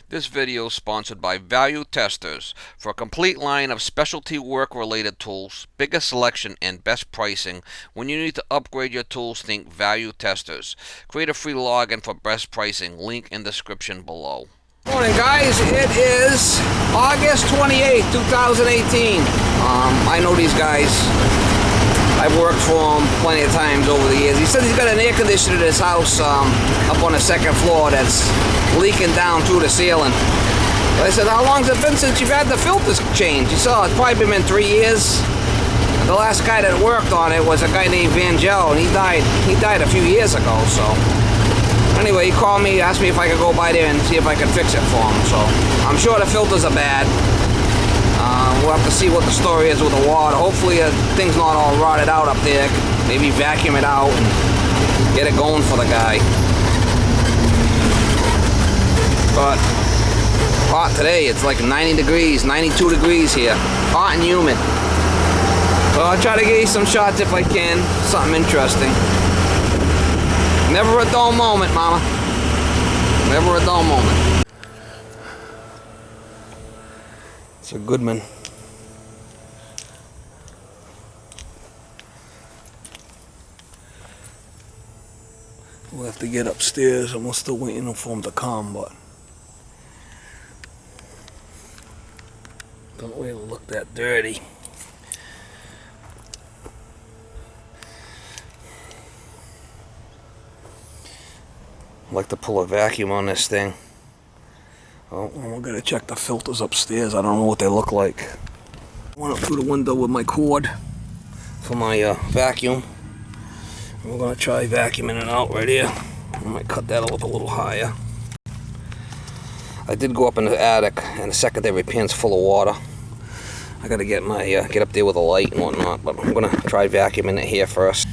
This video is sponsored by Value Testers. For a complete line of specialty work-related tools, bigger selection, and best pricing, when you need to upgrade your tools, think Value Testers. Create a free login for best pricing. Link in description below. Morning, guys. It is August 28th, 2018. I know these guys. I've worked for him plenty of times over the years. He said he's got an air conditioner in his house up on the second floor that's leaking down through the ceiling. I said, how long has it been since you've had the filters changed? He said, oh, it's probably been 3 years. The last guy that worked on it was a guy named Vangel, and he died a few years ago. So anyway, he called me, asked me if I could go by there and see if I could fix it for him. So I'm sure the filters are bad. We'll have to see what the story is with the water. Hopefully the thing's not all rotted out up there. Maybe vacuum it out and get it going for the guy. But hot today. It's like 90 degrees, 92 degrees here. Hot and humid. So I'll try to get you some shots if I can. Something interesting. Never a dull moment, mama. Never a dull moment. It's a Goodman. We'll have to get upstairs. I'm still waiting for him to come, but don't really look that dirty. I like to pull a vacuum on this thing. Oh, we're gonna check the filters upstairs. I don't know what they look like. I went up through the window with my cord for my vacuum. And we're gonna try vacuuming it out right here. I might cut that up a little higher. I did go up in the attic, and the secondary pan's full of water. I gotta get my get up there with a light and whatnot, but I'm gonna try vacuuming it here first.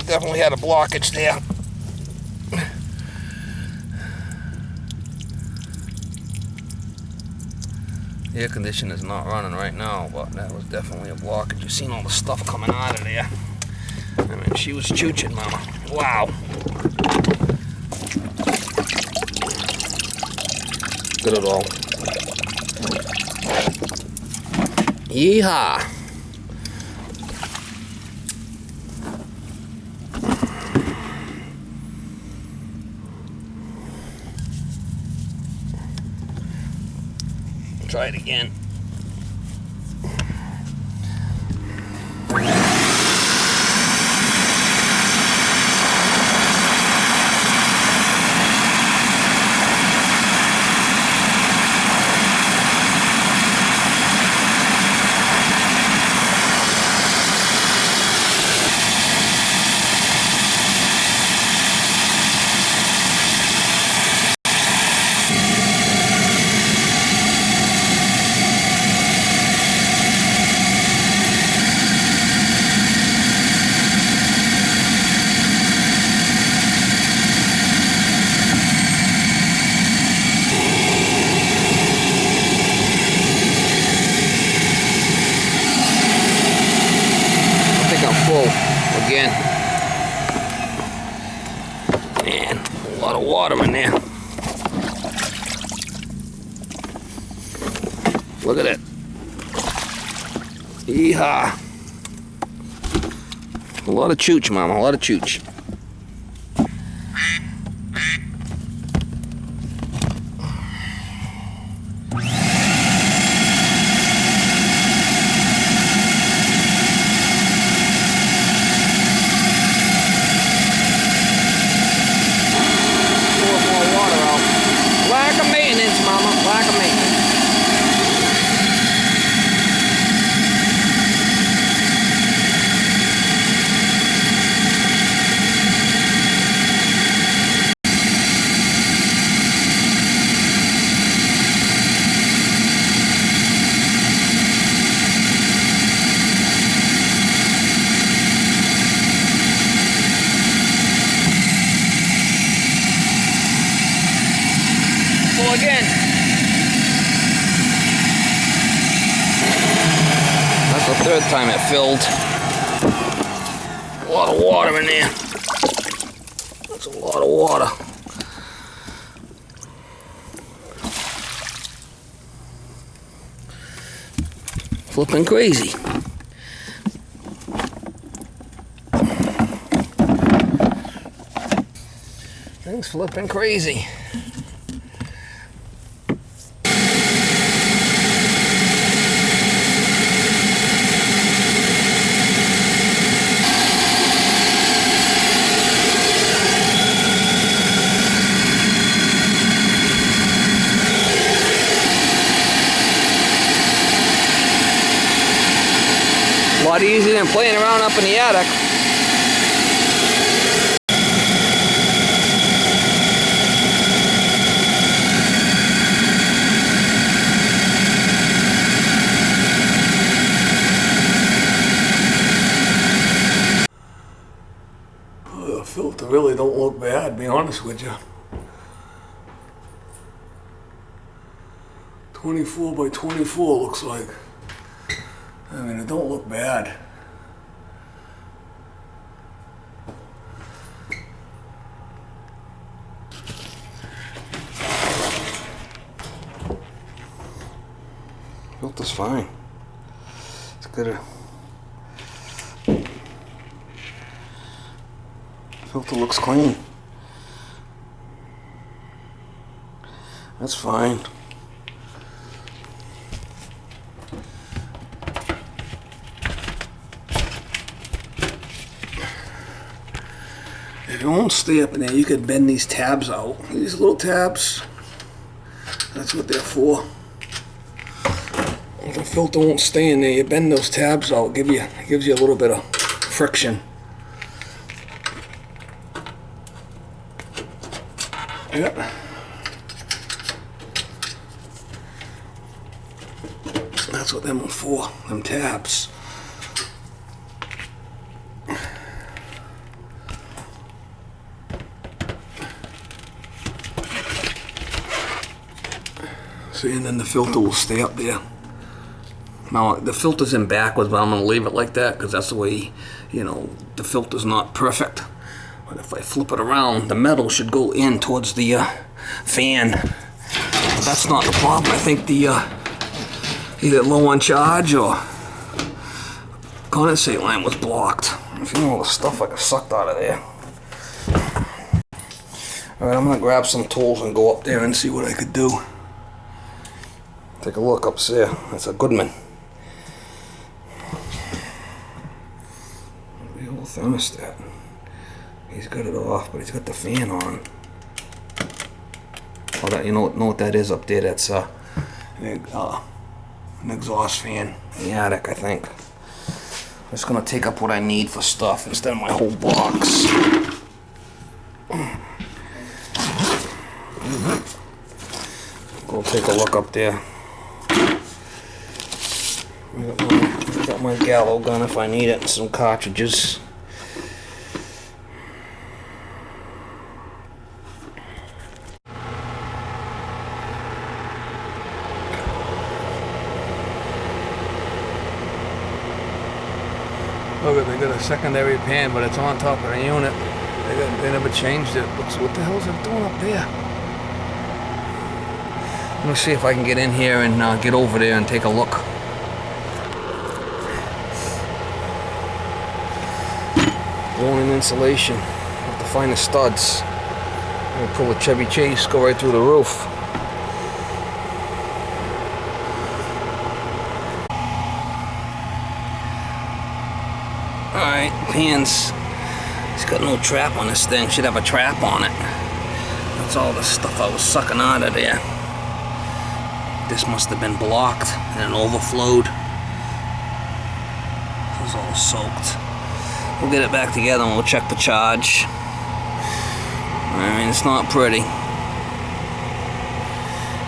Definitely had a blockage there. The air conditioner's not running right now, but that was definitely a blockage. You've seen all the stuff coming out of there. I mean, she was chooching, mama. Wow. Look at it all. Yeehaw. Try it again. Again. Man, a lot of water in there. Look at it. Yeehaw. A lot of chooch, Mama, a lot of chooch. again. That's the third time it filled. A lot of water in there. That's a lot of water. Flipping crazy. Thing's flipping crazy. A lot easier than playing around up in the attic. The filter really don't look bad, to be honest with you. 24 by 24 looks like. I mean, it don't look bad. Filter's fine. It's good. Filter looks clean. That's fine. If it won't stay up in there, you could bend these tabs out. These little tabs, that's what they're for. If the filter won't stay in there, you bend those tabs out, gives you a little bit of friction. Yep. That's what them are for, them tabs. See, and then the filter will stay up there. Now, the filter's in backwards, but I'm going to leave it like that because that's the way, you know, the filter's not perfect. But if I flip it around, the metal should go in towards the fan. But that's not the problem. I think the either low on charge or condensate line was blocked. If you know all the stuff I got sucked out of there. Alright, I'm going to grab some tools and go up there and see what I could do. Take a look up there. That's a Goodman. The old thermostat. He's got it off, but he's got the fan on. Oh, that, you know what that is up there? That's an exhaust fan in the attic, I think. I'm just gonna take up what I need for stuff instead of my whole box. Go take a look up there. I got my gallows gun if I need it, and some cartridges. Look, they got a secondary pan, but it's on top of the unit. They never changed it. Looks, what the hell's it doing up there? Let me see if I can get in here and get over there and take a look. Going in insulation. Have to find the studs. I'm gonna pull a Chevy Chase, go right through the roof. Alright, pans. It's got no trap on this thing. Should have a trap on it. That's all the stuff I was sucking out of there. This must have been blocked and it overflowed. It was all soaked. We'll get it back together and we'll check the charge. I mean, it's not pretty.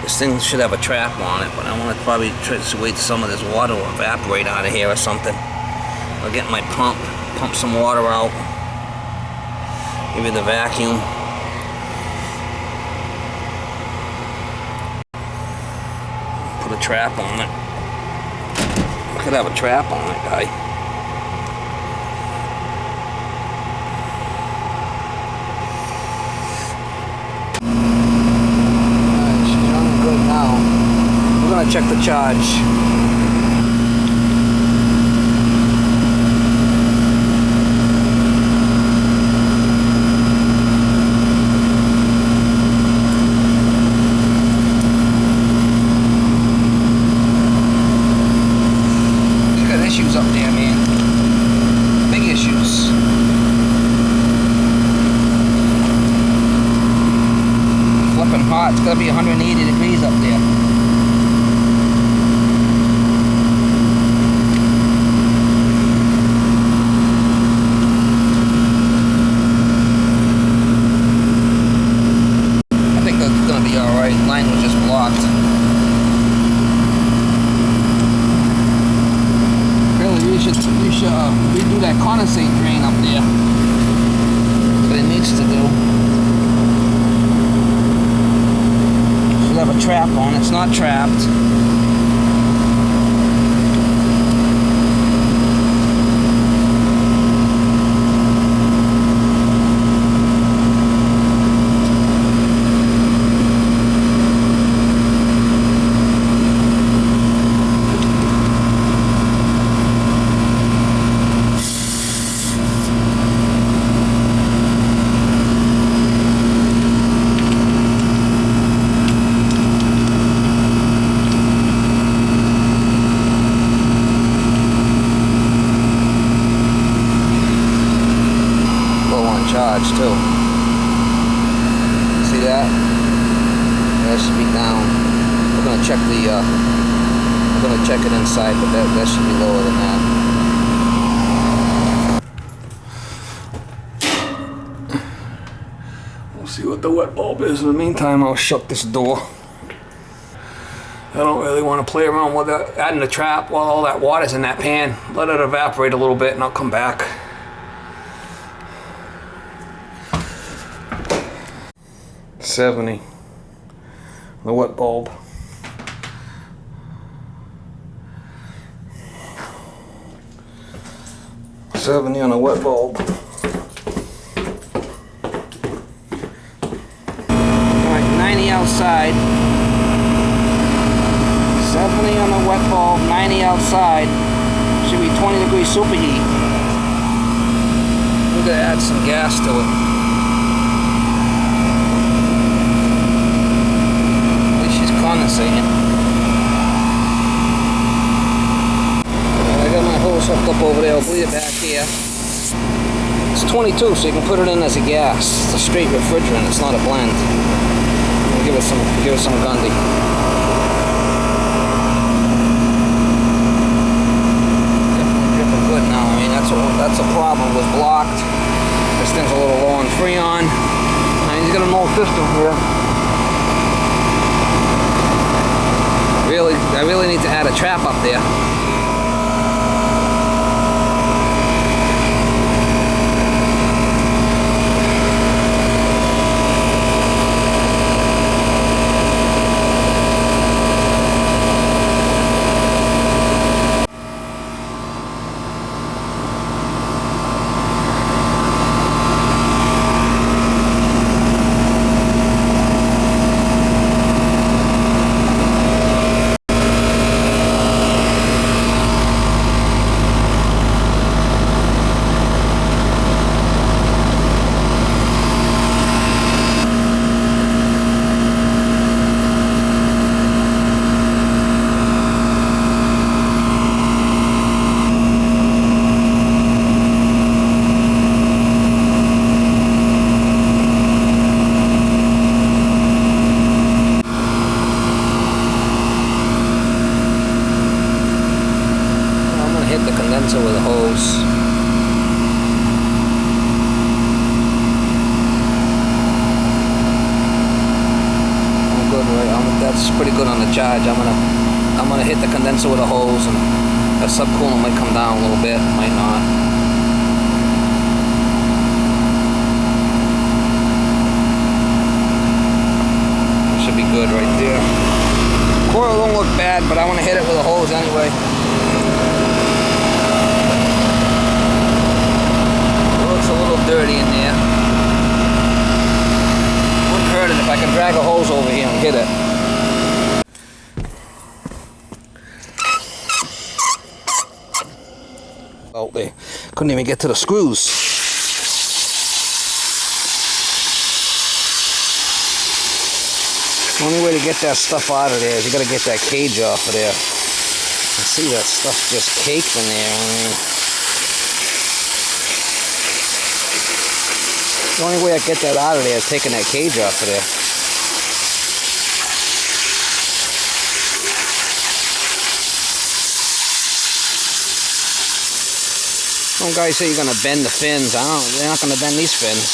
This thing should have a trap on it, but I want to probably try to wait till some of this water will evaporate out of here or something. I'll get my pump some water out. Maybe the vacuum. put a trap on it. I could have a trap on it, guy. Alright, she's running good now. We're gonna check the charge. Issues up there, man. Big issues. Flipping hot. It's gonna be 180 degrees up there. I think that's gonna be alright. Line was just blocked. You should redo that condensate drain up there. That's what it needs to do. Should have a trap on. It's not trapped. Charge too. See that? That should be down. We're gonna check the we're gonna check it inside, but that should be lower than that. We'll see what the wet bulb is. In the meantime, I'll shut this door. I don't really want to play around with that, adding the trap while all that water's in that pan. Let it evaporate a little bit and I'll come back. $70. The wet bulb. $70 on a wet bulb. Alright, 90 outside. 70 on the wet bulb, 90 outside. Should be 20 degrees superheat. We're gonna add some gas to it. Condensating. I got my hose hooked up over there. I'll bleed it back here. It's 22, so you can put it in as a gas. It's a straight refrigerant. It's not a blend. We'll give it some Gundy. Definitely dripping good now. I mean, that's a problem. It was blocked. This thing's a little low on Freon. And he's got an old system here. I really need to add a trap up there. condenser with a hose. I'm good, right? That's pretty good on the charge. I'm gonna hit the condenser with a hose, and that subcoolant might come down a little bit, might not. Should be good right there. coil don't look bad, but I want to hit it with a hose anyway. It looks a little dirty in there. Wouldn't hurt it if I can drag a hose over here and hit it. Oh, they couldn't even get to the screws. The only way to get that stuff out of there is you gotta get that cage off of there. You see that stuff just caked in there. I mean, the only way I get that out of there is taking that cage off of there. Some guys say you're gonna bend the fins. I don't know, they're not gonna bend these fins.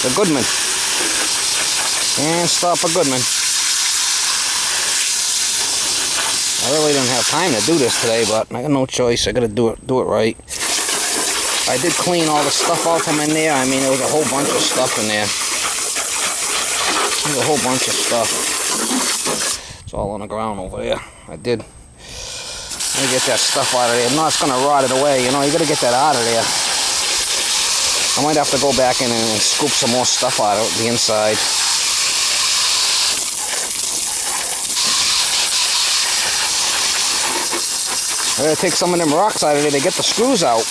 They're Goodman. Can't stop a Goodman. I really didn't have time to do this today, but I got no choice. I gotta do it right. I did clean all the stuff out from in there. I mean, there was a whole bunch of stuff in there. There's a whole bunch of stuff. It's all on the ground over there. I did. Let me get that stuff out of there. No, it's gonna rot it away. You know, you gotta get that out of there. I might have to go back in and scoop some more stuff out of the inside. I gotta take some of them rocks out of there to get the screws out.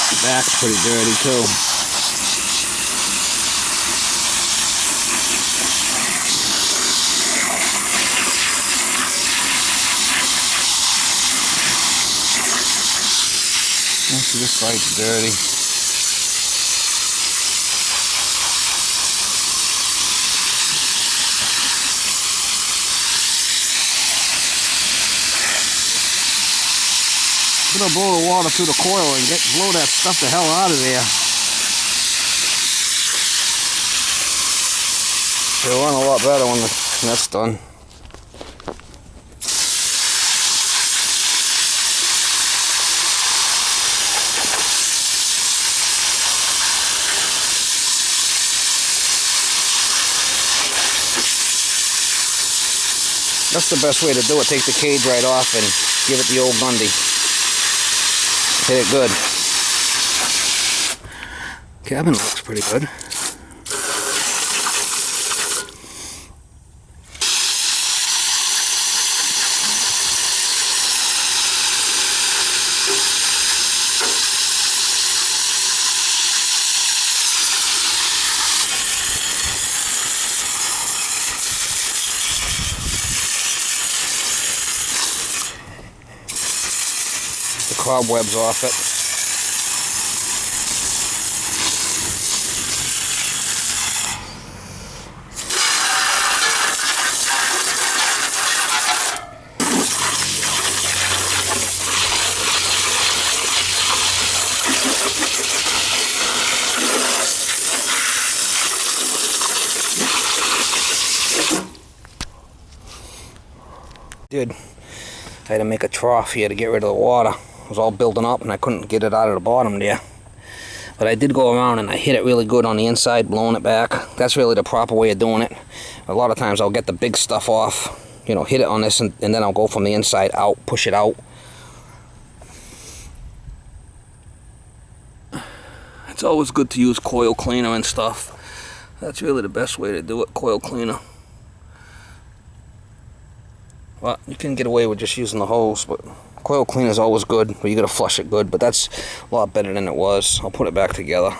The back's pretty dirty too. Actually, this side's dirty. I'm gonna blow the water through the coil and blow that stuff the hell out of there. It'll run a lot better when that's done. That's the best way to do it. Take the cage right off and give it the old Gundy. Hit it good. Cabin looks pretty good. The cobwebs off it. I had to make a trough here to get rid of the water. It was all building up and I couldn't get it out of the bottom there. But I did go around and I hit it really good on the inside, blowing it back. That's really the proper way of doing it. A lot of times I'll get the big stuff off, you know, hit it on this and then I'll go from the inside out, push it out. It's always good to use coil cleaner and stuff. That's really the best way to do it, coil cleaner. Well, you can get away with just using the hose, but coil cleaner is always good, but you gotta flush it good, but that's a lot better than it was. I'll put it back together.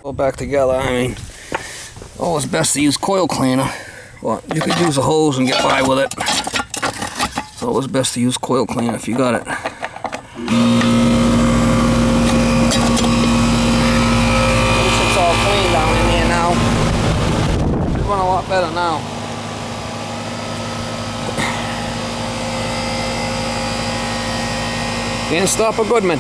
Go back together, I mean, always best to use coil cleaner. Well, you could use a hose and get by with it. It's always best to use coil cleaner if you got it. Looks it's all clean down in here now. It's run a lot better now. Can't stop a Goodman.